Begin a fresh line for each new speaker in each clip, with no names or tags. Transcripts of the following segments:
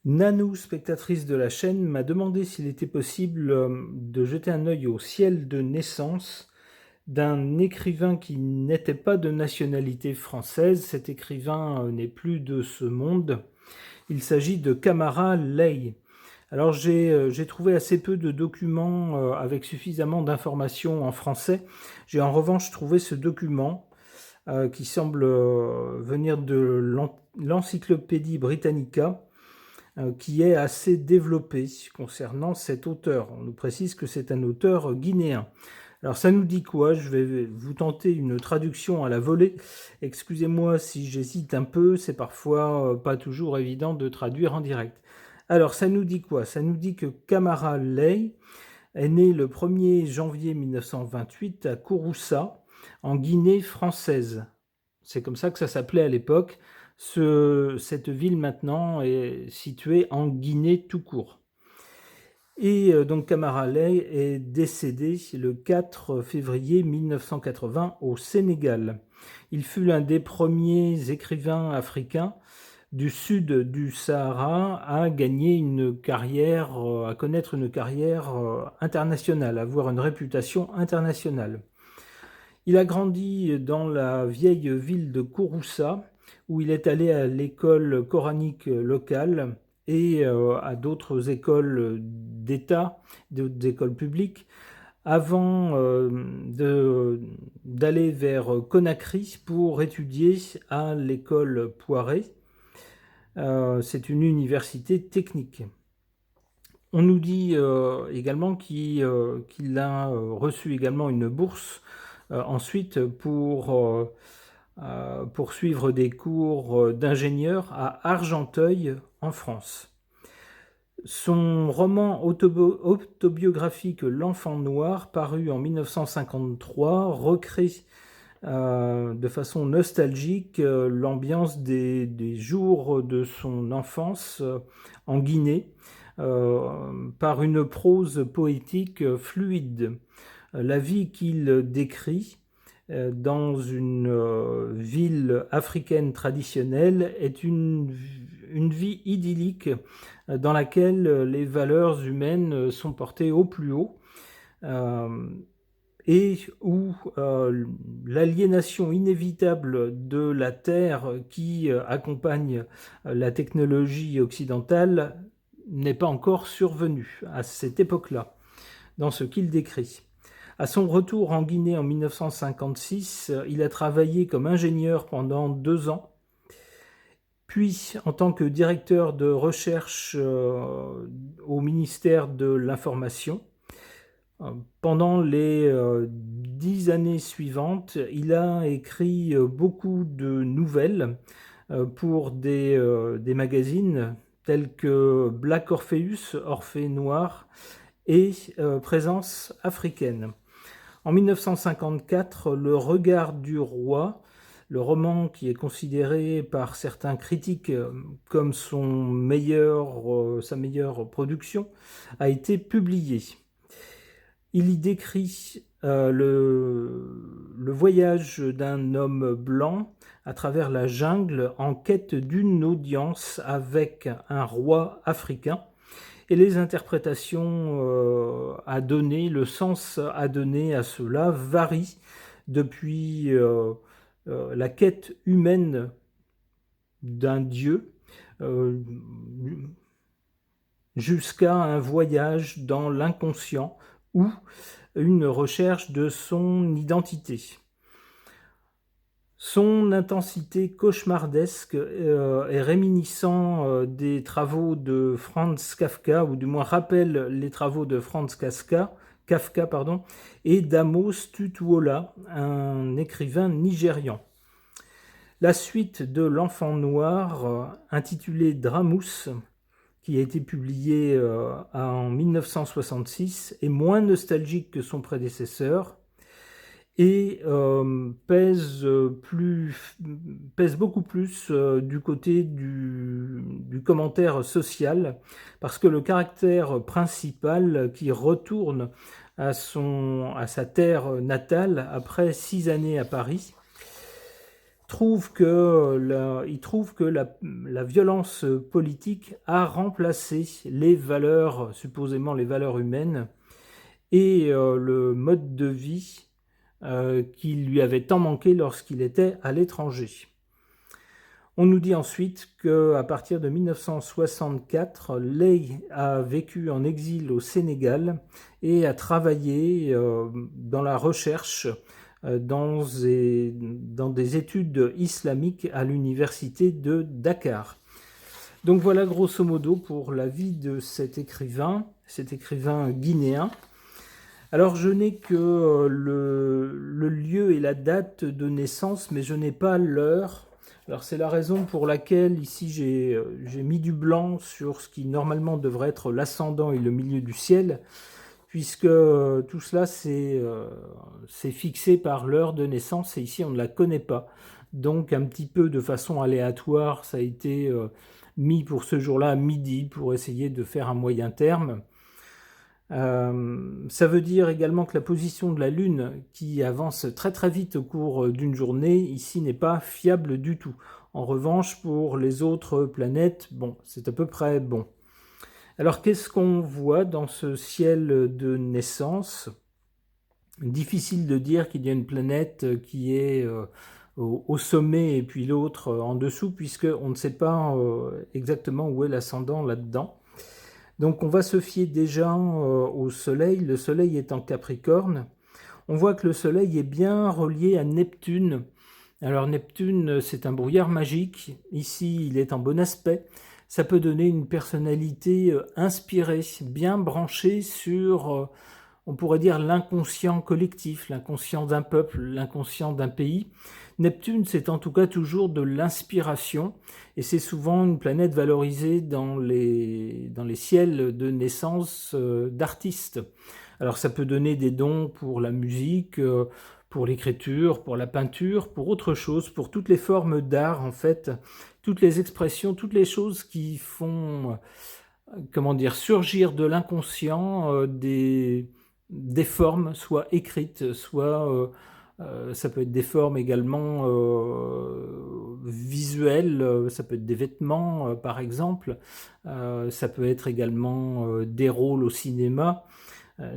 Nanou, spectatrice de la chaîne, m'a demandé s'il était possible de jeter un œil au ciel de naissance d'un écrivain qui n'était pas de nationalité française. Cet écrivain n'est plus de ce monde. Il s'agit de Kamara Ley. Alors j'ai trouvé assez peu de documents avec suffisamment d'informations en français. J'ai en revanche trouvé ce document qui semble venir de l'Encyclopédie Britannica, qui est assez développé concernant cet auteur. On nous précise que c'est un auteur guinéen. Alors ça nous dit quoi? Je vais vous tenter une traduction à la volée. Excusez-moi si j'hésite un peu, c'est parfois pas toujours évident de traduire en direct. Alors ça nous dit quoi? Ça nous dit que Kamara Ley est né le 1er janvier 1928 à Kouroussa, en Guinée française. C'est comme ça que ça s'appelait à l'époque. Cette ville maintenant est située en Guinée tout court. Et donc Kamara Ley est décédé le 4 février 1980 au Sénégal. Il fut l'un des premiers écrivains africains du sud du Sahara à gagner une carrière, à connaître une carrière internationale, à avoir une réputation internationale. Il a grandi dans la vieille ville de Kouroussa, où il est allé à l'école coranique locale et à d'autres écoles d'État, d'autres écoles publiques, avant d'aller vers Conakry pour étudier à l'école Poiré. C'est une université technique. On nous dit également qu'il a reçu également une bourse ensuite pour suivre des cours d'ingénieur à Argenteuil en France. Son roman autobiographique L'Enfant Noir, paru en 1953, recrée de façon nostalgique l'ambiance des jours de son enfance en Guinée, par une prose poétique fluide. La vie qu'il décrit dans une ville africaine traditionnelle est une vie idyllique dans laquelle les valeurs humaines sont portées au plus haut et où l'aliénation inévitable de la terre qui accompagne la technologie occidentale n'est pas encore survenue à cette époque-là, dans ce qu'il décrit. À son retour en Guinée en 1956, il a travaillé comme ingénieur pendant 2 ans, puis en tant que directeur de recherche au ministère de l'Information. Pendant les 10 années suivantes, il a écrit beaucoup de nouvelles pour des magazines tels que Black Orpheus, Orphée Noir, et Présence africaine. En 1954, Le Regard du Roi, le roman qui est considéré par certains critiques comme sa meilleure production, a été publié. Il y décrit le voyage d'un homme blanc à travers la jungle en quête d'une audience avec un roi africain. Et les interprétations à donner, le sens à donner à cela varie depuis la quête humaine d'un dieu jusqu'à un voyage dans l'inconscient ou une recherche de son identité. Son intensité cauchemardesque est réminiscent des travaux de Franz Kafka, ou du moins rappelle les travaux de Franz Kafka, et d'Amos Tutuola, un écrivain nigérian. La suite de L'Enfant Noir, intitulée Dramous, qui a été publié en 1966, est moins nostalgique que son prédécesseur et pèse beaucoup plus du côté du commentaire social, parce que le caractère principal qui retourne à sa terre natale après 6 années à Paris il trouve que la violence politique a remplacé les valeurs, supposément les valeurs humaines, et le mode de vie qui lui avait tant manqué lorsqu'il était à l'étranger. On nous dit ensuite qu'à partir de 1964, Lay a vécu en exil au Sénégal et a travaillé dans la recherche dans des études islamiques à l'université de Dakar. Donc voilà grosso modo pour la vie de cet écrivain guinéen. Alors je n'ai que le lieu et la date de naissance, mais je n'ai pas l'heure. Alors c'est la raison pour laquelle ici j'ai mis du blanc sur ce qui normalement devrait être l'ascendant et le milieu du ciel, puisque tout cela c'est fixé par l'heure de naissance et ici on ne la connaît pas. Donc un petit peu de façon aléatoire, ça a été mis pour ce jour-là à midi pour essayer de faire un moyen terme. Ça veut dire également que la position de la Lune, qui avance très très vite au cours d'une journée, ici n'est pas fiable du tout. En revanche, pour les autres planètes, bon, c'est à peu près bon. Alors qu'est-ce qu'on voit dans ce ciel de naissance? Difficile de dire qu'il y a une planète qui est au sommet et puis l'autre en dessous, puisqu'on ne sait pas exactement où est l'ascendant là-dedans. Donc on va se fier déjà au Soleil. Le Soleil est en Capricorne. On voit que le Soleil est bien relié à Neptune. Alors Neptune, c'est un brouillard magique. Ici, il est en bon aspect. Ça peut donner une personnalité inspirée, bien branchée sur, on pourrait dire, l'inconscient collectif, l'inconscient d'un peuple, l'inconscient d'un pays. Neptune, c'est en tout cas toujours de l'inspiration, et c'est souvent une planète valorisée dans les ciels de naissance d'artistes. Alors ça peut donner des dons pour la musique, pour l'écriture, pour la peinture, pour autre chose, pour toutes les formes d'art en fait, toutes les expressions, toutes les choses qui font, comment dire, surgir de l'inconscient des formes, soit écrites, soit ça peut être des formes également visuelles, ça peut être des vêtements par exemple, ça peut être également des rôles au cinéma.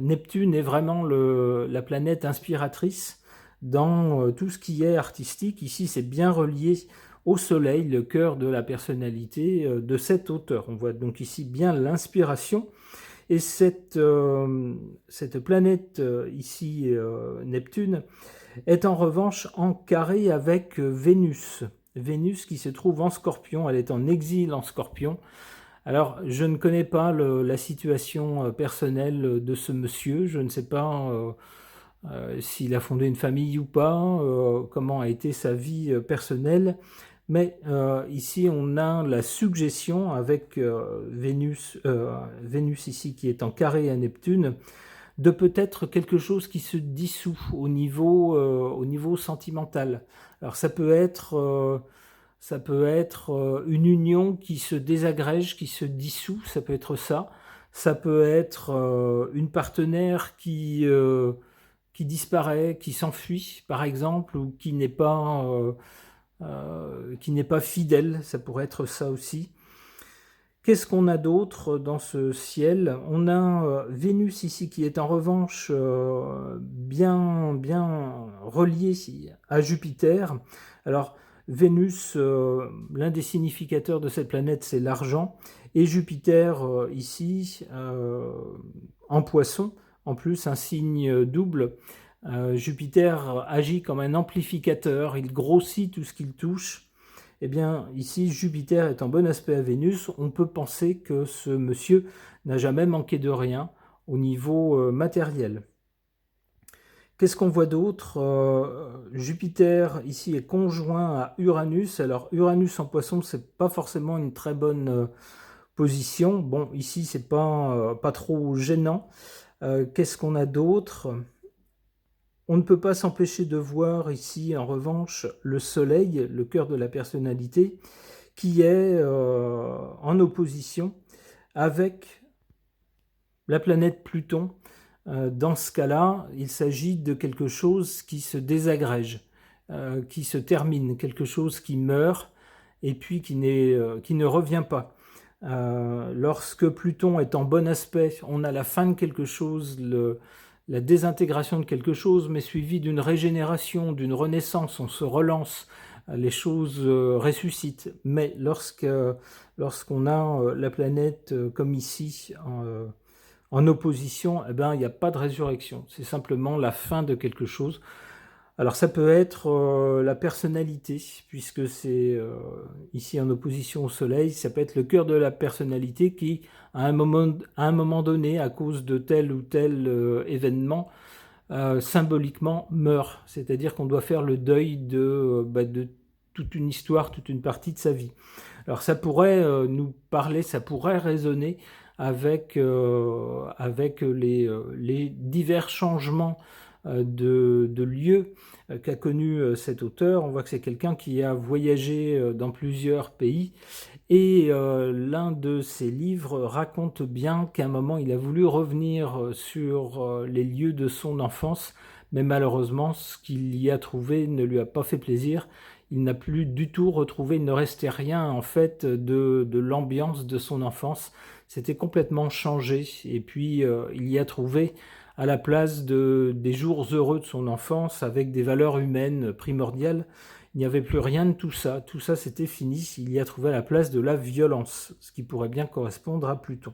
Neptune est vraiment la planète inspiratrice dans tout ce qui est artistique. Ici, c'est bien relié au Soleil, le cœur de la personnalité de cet auteur. On voit donc ici bien l'inspiration. Et cette planète ici, Neptune, est en revanche en carré avec Vénus. Vénus qui se trouve en Scorpion, elle est en exil en Scorpion. Alors, je ne connais pas la situation personnelle de ce monsieur, je ne sais pas s'il a fondé une famille ou pas, comment a été sa vie personnelle, mais ici on a la suggestion avec Vénus ici qui est en carré à Neptune, de peut-être quelque chose qui se dissout au niveau sentimental. Alors ça peut être une union qui se désagrège, qui se dissout, ça peut être ça. Ça peut être une partenaire qui disparaît, qui s'enfuit, par exemple, ou qui n'est pas fidèle, ça pourrait être ça aussi. Qu'est-ce qu'on a d'autre dans ce ciel? On a Vénus ici qui est en revanche bien, bien reliée à Jupiter. Alors Vénus, l'un des significateurs de cette planète, c'est l'argent. Et Jupiter ici, en poisson, en plus un signe double. Jupiter agit comme un amplificateur, il grossit tout ce qu'il touche. Eh bien, ici, Jupiter est en bon aspect à Vénus. On peut penser que ce monsieur n'a jamais manqué de rien au niveau matériel. Qu'est-ce qu'on voit d'autre? Jupiter, ici, est conjoint à Uranus. Alors, Uranus en poisson, c'est pas forcément une très bonne position. Bon, ici, c'est pas trop gênant. Qu'est-ce qu'on a d'autre? On ne peut pas s'empêcher de voir ici, en revanche, le Soleil, le cœur de la personnalité, qui est en opposition avec la planète Pluton. Dans ce cas-là, il s'agit de quelque chose qui se désagrège. qui se termine, quelque chose qui meurt et puis qui ne revient pas. Lorsque Pluton est en bon aspect, on a la fin de quelque chose, la désintégration de quelque chose, mais suivie d'une régénération, d'une renaissance, on se relance, les choses ressuscitent. Mais lorsqu'on a la planète comme ici, en opposition, eh ben, il n'y a pas de résurrection, c'est simplement la fin de quelque chose. Alors ça peut être la personnalité, puisque c'est ici en opposition au Soleil, ça peut être le cœur de la personnalité qui, à un moment donné, à cause de tel ou tel événement, symboliquement meurt. C'est-à-dire qu'on doit faire le deuil de toute une histoire, toute une partie de sa vie. Alors ça pourrait nous parler, ça pourrait résonner avec les divers changements de lieu qu'a connu cet auteur. On voit que c'est quelqu'un qui a voyagé dans plusieurs pays et l'un de ses livres raconte bien qu'à un moment il a voulu revenir sur les lieux de son enfance, mais malheureusement ce qu'il y a trouvé ne lui a pas fait plaisir. Il n'a plus du tout retrouvé, il ne restait rien en fait de l'ambiance de son enfance. C'était complètement changé et puis il y a trouvé à la place des jours heureux de son enfance avec des valeurs humaines primordiales. Il n'y avait plus rien de tout ça. Tout ça, c'était fini. Il y a trouvé à la place de la violence, ce qui pourrait bien correspondre à Pluton.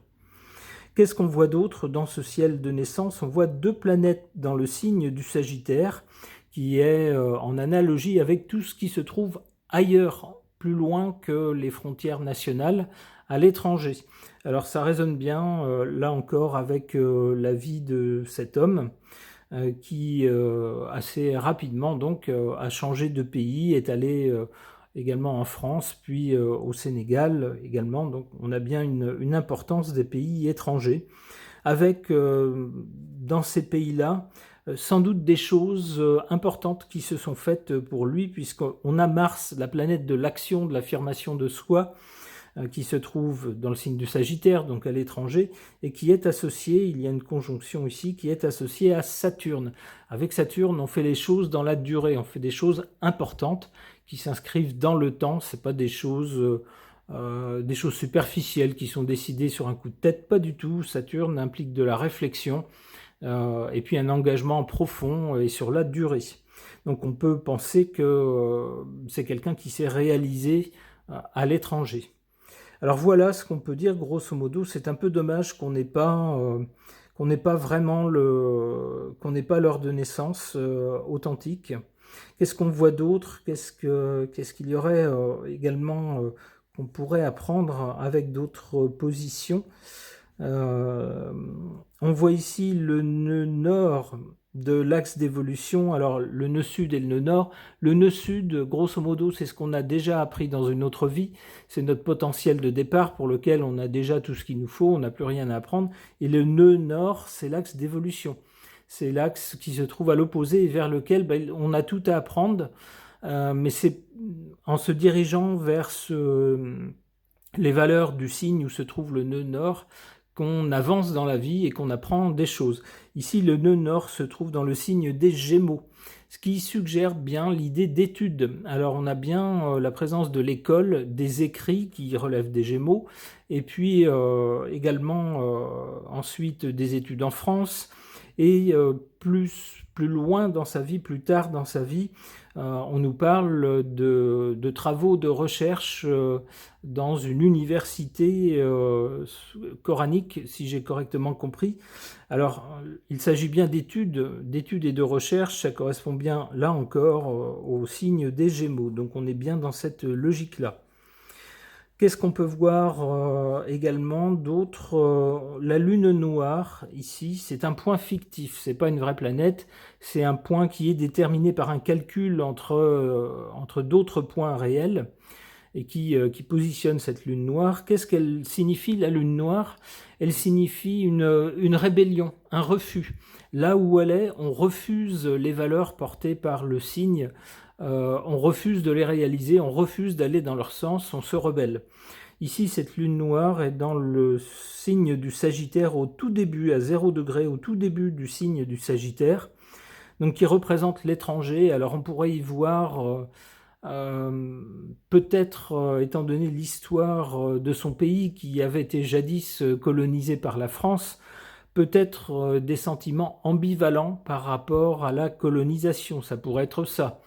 Qu'est-ce qu'on voit d'autre dans ce ciel de naissance? On voit 2 planètes dans le signe du Sagittaire, qui est en analogie avec tout ce qui se trouve ailleurs, plus loin que les frontières nationales, à l'étranger. Alors ça résonne bien, là encore, avec la vie de cet homme qui, assez rapidement, donc, a changé de pays, est allé également en France, puis au Sénégal également. Donc on a bien une importance des pays étrangers, avec dans ces pays-là, sans doute des choses importantes qui se sont faites pour lui, puisqu'on a Mars, la planète de l'action, de l'affirmation de soi, qui se trouve dans le signe du Sagittaire, donc à l'étranger, et qui est associé, il y a une conjonction ici, qui est associée à Saturne. Avec Saturne, on fait les choses dans la durée, on fait des choses importantes qui s'inscrivent dans le temps, c'est pas des choses superficielles qui sont décidées sur un coup de tête, pas du tout. Saturne implique de la réflexion et puis un engagement profond et sur la durée. Donc on peut penser que c'est quelqu'un qui s'est réalisé à l'étranger. Alors voilà ce qu'on peut dire grosso modo. C'est un peu dommage qu'on n'ait pas vraiment qu'on n'ait pas l'heure de naissance authentique. Qu'est-ce qu'on voit d'autre? Qu'est-ce qu'il y aurait également qu'on pourrait apprendre avec d'autres positions? On voit ici le nœud nord de l'axe d'évolution. Alors le nœud sud et le nœud nord. Le nœud sud, grosso modo, c'est ce qu'on a déjà appris dans une autre vie. C'est notre potentiel de départ pour lequel on a déjà tout ce qu'il nous faut, on n'a plus rien à apprendre. Et le nœud nord, c'est l'axe d'évolution. C'est l'axe qui se trouve à l'opposé et vers lequel on a tout à apprendre. Mais c'est en se dirigeant vers les valeurs du signe où se trouve le nœud nord qu'on avance dans la vie et qu'on apprend des choses. Ici, le nœud nord se trouve dans le signe des Gémeaux, ce qui suggère bien l'idée d'études. Alors on a bien la présence de l'école, des écrits qui relèvent des Gémeaux, et puis également ensuite des études en France, et plus loin dans sa vie, plus tard dans sa vie, on nous parle de travaux de recherche dans une université coranique, si j'ai correctement compris. Alors, il s'agit bien d'études et de recherche, ça correspond bien, là encore, au signe des Gémeaux. Donc on est bien dans cette logique-là. Qu'est-ce qu'on peut voir également d'autre? La lune noire, ici, c'est un point fictif, c'est pas une vraie planète, c'est un point qui est déterminé par un calcul entre d'autres points réels et qui positionne cette lune noire. Qu'est-ce qu'elle signifie, la lune noire? Elle signifie une rébellion, un refus. Là où elle est, on refuse les valeurs portées par le signe. On refuse de les réaliser, on refuse d'aller dans leur sens, on se rebelle. Ici, cette lune noire est dans le signe du Sagittaire au tout début, à 0 degré, au tout début du signe du Sagittaire. donc qui représente l'étranger. Alors on pourrait y voir peut-être, étant donné l'histoire de son pays qui avait été jadis colonisé par la France, peut-être des sentiments ambivalents par rapport à la colonisation, ça pourrait être ça.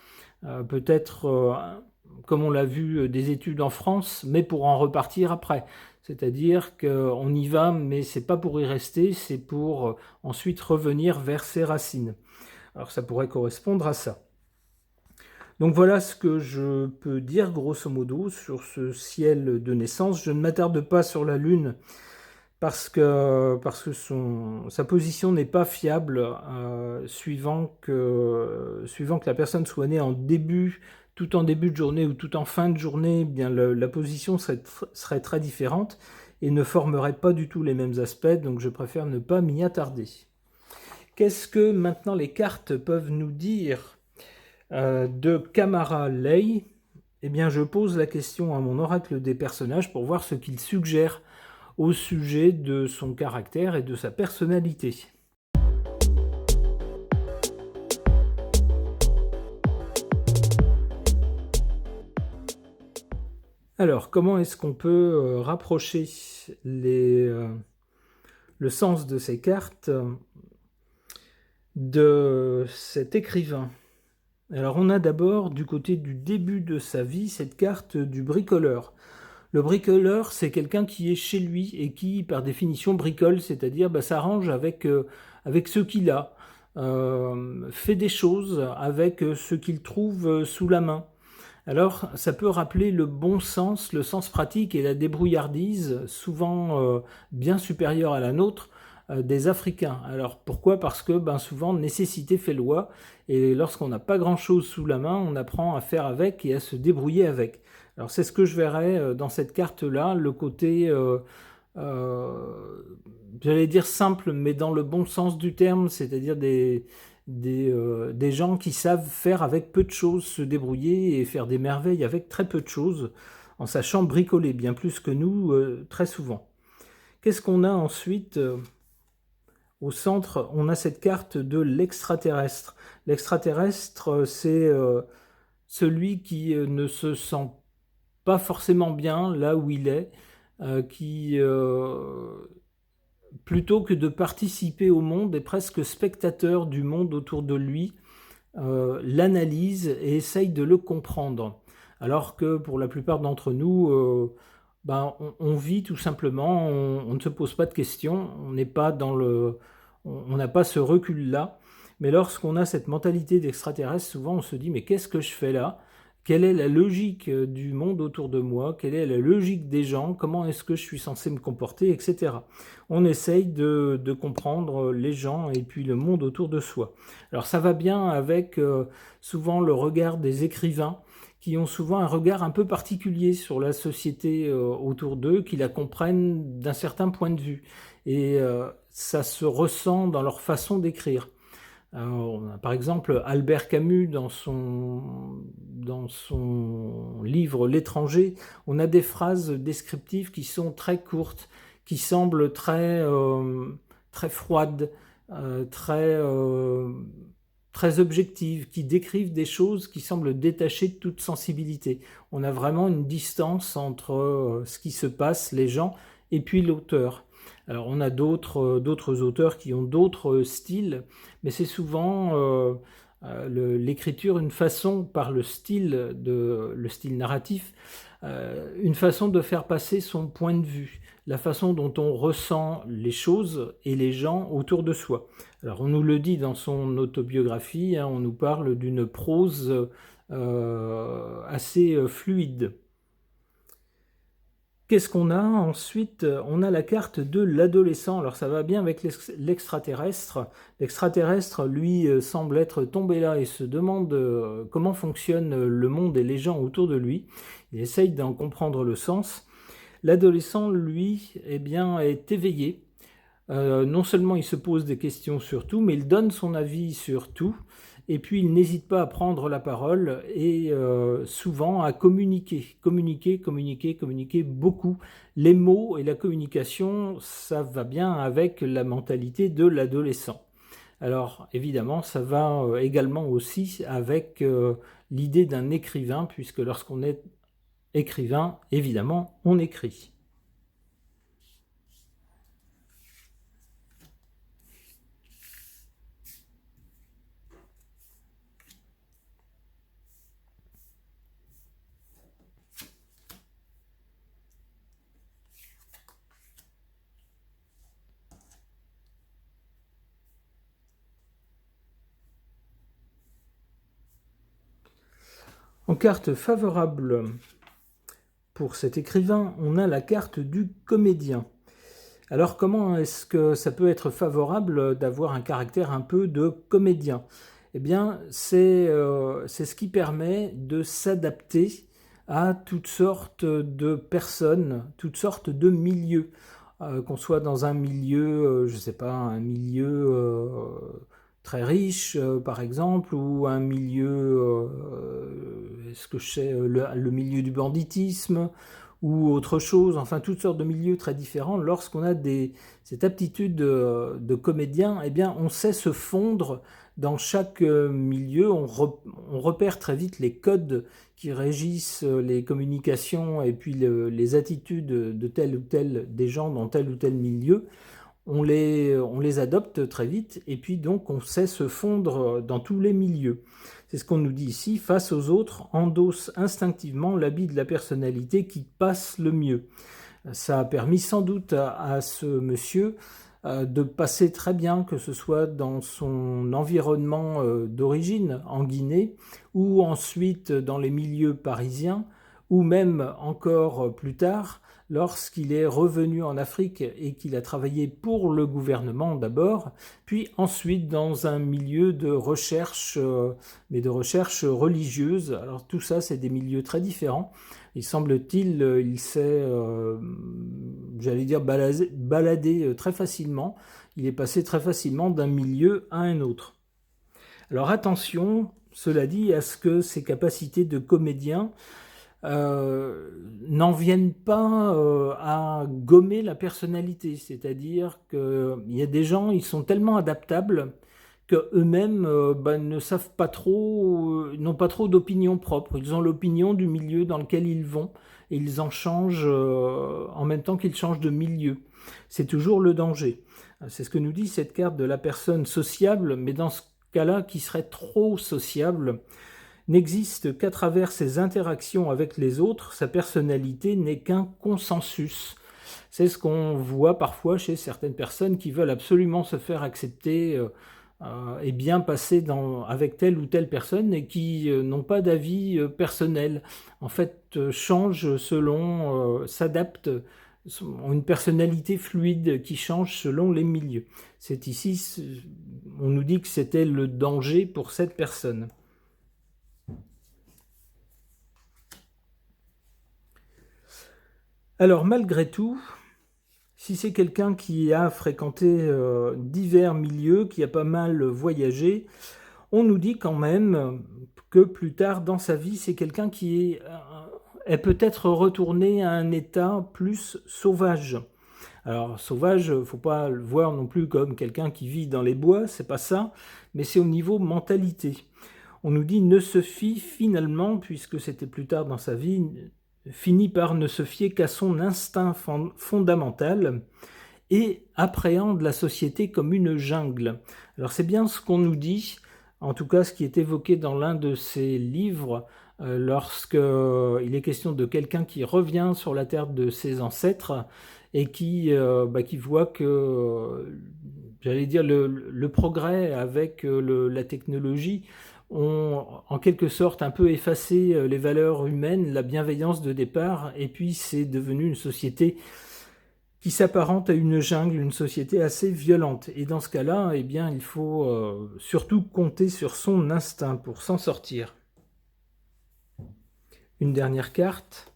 Peut-être, comme on l'a vu, des études en France, mais pour en repartir après. C'est-à-dire qu'on y va, mais c'est pas pour y rester, c'est pour ensuite revenir vers ses racines. Alors ça pourrait correspondre à ça. Donc voilà ce que je peux dire grosso modo sur ce ciel de naissance. Je ne m'attarde pas sur la Lune parce que sa position n'est pas fiable, suivant que la personne soit née tout en début de journée ou tout en fin de journée, eh bien la position serait très différente et ne formerait pas du tout les mêmes aspects, donc je préfère ne pas m'y attarder. Qu'est-ce que maintenant les cartes peuvent nous dire de Kamara Lei? Eh bien, je pose la question à mon oracle des personnages pour voir ce qu'il suggère au sujet de son caractère et de sa personnalité. Alors, comment est-ce qu'on peut rapprocher le sens de ces cartes de cet écrivain? Alors, on a d'abord, du côté du début de sa vie, cette carte du bricoleur. Le bricoleur, c'est quelqu'un qui est chez lui et qui, par définition, bricole, c'est-à-dire s'arrange avec ce qu'il a, fait des choses avec ce qu'il trouve sous la main. Alors, ça peut rappeler le bon sens, le sens pratique et la débrouillardise, souvent bien supérieure à la nôtre, des Africains. Alors, pourquoi? Parce que souvent, nécessité fait loi, et lorsqu'on n'a pas grand-chose sous la main, on apprend à faire avec et à se débrouiller avec. Alors, c'est ce que je verrais dans cette carte-là, le côté, j'allais dire simple, mais dans le bon sens du terme, c'est-à-dire des gens qui savent faire avec peu de choses, se débrouiller et faire des merveilles avec très peu de choses, en sachant bricoler bien plus que nous, très souvent. Qu'est-ce qu'on a ensuite au centre? On a cette carte de l'extraterrestre. L'extraterrestre, c'est celui qui ne se sent pas forcément bien là où il est, qui plutôt que de participer au monde, est presque spectateur du monde autour de lui, l'analyse et essaye de le comprendre. Alors que pour la plupart d'entre nous, on vit tout simplement, on ne se pose pas de questions, on n'est pas on n'a pas ce recul-là. Mais lorsqu'on a cette mentalité d'extraterrestre, souvent on se dit mais qu'est-ce que je fais là? Quelle est la logique du monde autour de moi? Quelle est la logique des gens? Comment est-ce que je suis censé me comporter, etc. On essaye de comprendre les gens et puis le monde autour de soi. Alors ça va bien avec souvent le regard des écrivains qui ont souvent un regard un peu particulier sur la société autour d'eux, qui la comprennent d'un certain point de vue. Et ça se ressent dans leur façon d'écrire. On a par exemple Albert Camus dans son livre L'étranger, on a des phrases descriptives qui sont très courtes, qui semblent très froides, très objectives, qui décrivent des choses qui semblent détachées de toute sensibilité. On a vraiment une distance entre ce qui se passe, les gens, et puis l'auteur. Alors on a d'autres auteurs qui ont d'autres styles, mais c'est souvent l'écriture, une façon par le style narratif, une façon de faire passer son point de vue, la façon dont on ressent les choses et les gens autour de soi. Alors on nous le dit dans son autobiographie, on nous parle d'une prose assez fluide. Qu'est-ce qu'on a ensuite? On a la carte de l'adolescent. Alors ça va bien avec l'extraterrestre. L'extraterrestre, lui, semble être tombé là et se demande comment fonctionne le monde et les gens autour de lui. Il essaye d'en comprendre le sens. L'adolescent, lui, eh bien, est éveillé. Non seulement il se pose des questions sur tout, mais il donne son avis sur tout. Et puis il n'hésite pas à prendre la parole et souvent à communiquer beaucoup. Les mots et la communication, ça va bien avec la mentalité de l'adolescent. Alors évidemment, ça va également aussi avec l'idée d'un écrivain, puisque lorsqu'on est écrivain, évidemment, on écrit. En carte favorable pour cet écrivain, on a la carte du comédien. Alors comment est-ce que ça peut être favorable d'avoir un caractère un peu de comédien? Eh bien, c'est ce qui permet de s'adapter à toutes sortes de personnes, toutes sortes de milieux. Qu'on soit dans un milieu, je ne sais pas, un milieu très riche, par exemple, ou un milieu, est-ce que je sais, le milieu du banditisme, ou autre chose, enfin toutes sortes de milieux très différents. Lorsqu'on a cette aptitude de comédien, eh bien on sait se fondre dans chaque milieu, on repère très vite les codes qui régissent les communications et puis les attitudes de tel ou tel des gens dans tel ou tel milieu. On les adopte très vite et puis donc on sait se fondre dans tous les milieux. C'est ce qu'on nous dit ici, face aux autres, endosse instinctivement l'habit de la personnalité qui passe le mieux. Ça a permis sans doute à ce monsieur de passer très bien, que ce soit dans son environnement d'origine, en Guinée, ou ensuite dans les milieux parisiens, ou même encore plus tard, lorsqu'il est revenu en Afrique et qu'il a travaillé pour le gouvernement d'abord, puis ensuite dans un milieu de recherche, mais de recherche religieuse. Alors tout ça, c'est des milieux très différents. Il semble-t-il, il s'est, j'allais dire, baladé très facilement. Il est passé très facilement d'un milieu à un autre. Alors attention, cela dit, à ce que ses capacités de comédien n'en viennent pas à gommer la personnalité. C'est-à-dire qu'il y a des gens, ils sont tellement adaptables qu'eux-mêmes ne savent pas trop, n'ont pas trop d'opinion propre. Ils ont l'opinion du milieu dans lequel ils vont et ils en changent en même temps qu'ils changent de milieu. C'est toujours le danger. C'est ce que nous dit cette carte de la personne sociable, mais dans ce cas-là, qui serait trop sociable, n'existe qu'à travers ses interactions avec les autres, sa personnalité n'est qu'un consensus. C'est ce qu'on voit parfois chez certaines personnes qui veulent absolument se faire accepter et bien passer avec telle ou telle personne et qui n'ont pas d'avis personnel. En fait, changent selon, s'adaptent, ont une personnalité fluide qui change selon les milieux. C'est ici, on nous dit que c'était le danger pour cette personne. Alors malgré tout, si c'est quelqu'un qui a fréquenté divers milieux, qui a pas mal voyagé, on nous dit quand même que plus tard dans sa vie, c'est quelqu'un qui est peut-être retourné à un état plus sauvage. Alors sauvage, faut pas le voir non plus comme quelqu'un qui vit dans les bois, c'est pas ça, mais c'est au niveau mentalité. On nous dit ne se fie finalement, puisque c'était plus tard dans sa vie, finit par ne se fier qu'à son instinct fondamental et appréhende la société comme une jungle. Alors c'est bien ce qu'on nous dit, en tout cas ce qui est évoqué dans l'un de ses livres, lorsqu'il est question de quelqu'un qui revient sur la terre de ses ancêtres et qui voit que, j'allais dire, le progrès avec la technologie ont en quelque sorte un peu effacé les valeurs humaines, la bienveillance de départ, et puis c'est devenu une société qui s'apparente à une jungle, une société assez violente. Et dans ce cas-là, eh bien, il faut surtout compter sur son instinct pour s'en sortir. Une dernière carte.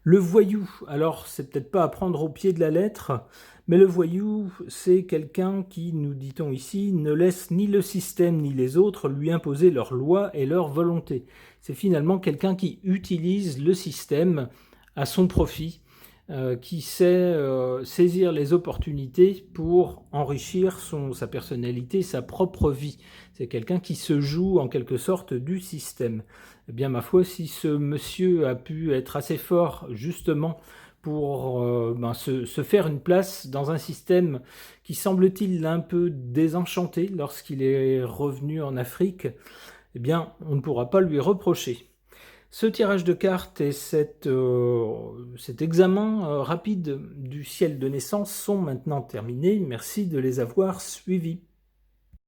Le voyou, alors c'est peut-être pas à prendre au pied de la lettre, mais le voyou, c'est quelqu'un qui, nous dit-on ici, ne laisse ni le système ni les autres lui imposer leurs lois et leur volonté. C'est finalement quelqu'un qui utilise le système à son profit, qui sait saisir les opportunités pour enrichir sa personnalité, sa propre vie. C'est quelqu'un qui se joue en quelque sorte du système. Eh bien, ma foi, si ce monsieur a pu être assez fort justement pour se faire une place dans un système qui semble-t-il un peu désenchanté lorsqu'il est revenu en Afrique, eh bien, on ne pourra pas lui reprocher. Ce tirage de cartes et cet examen rapide du ciel de naissance sont maintenant terminés. Merci de les avoir suivis.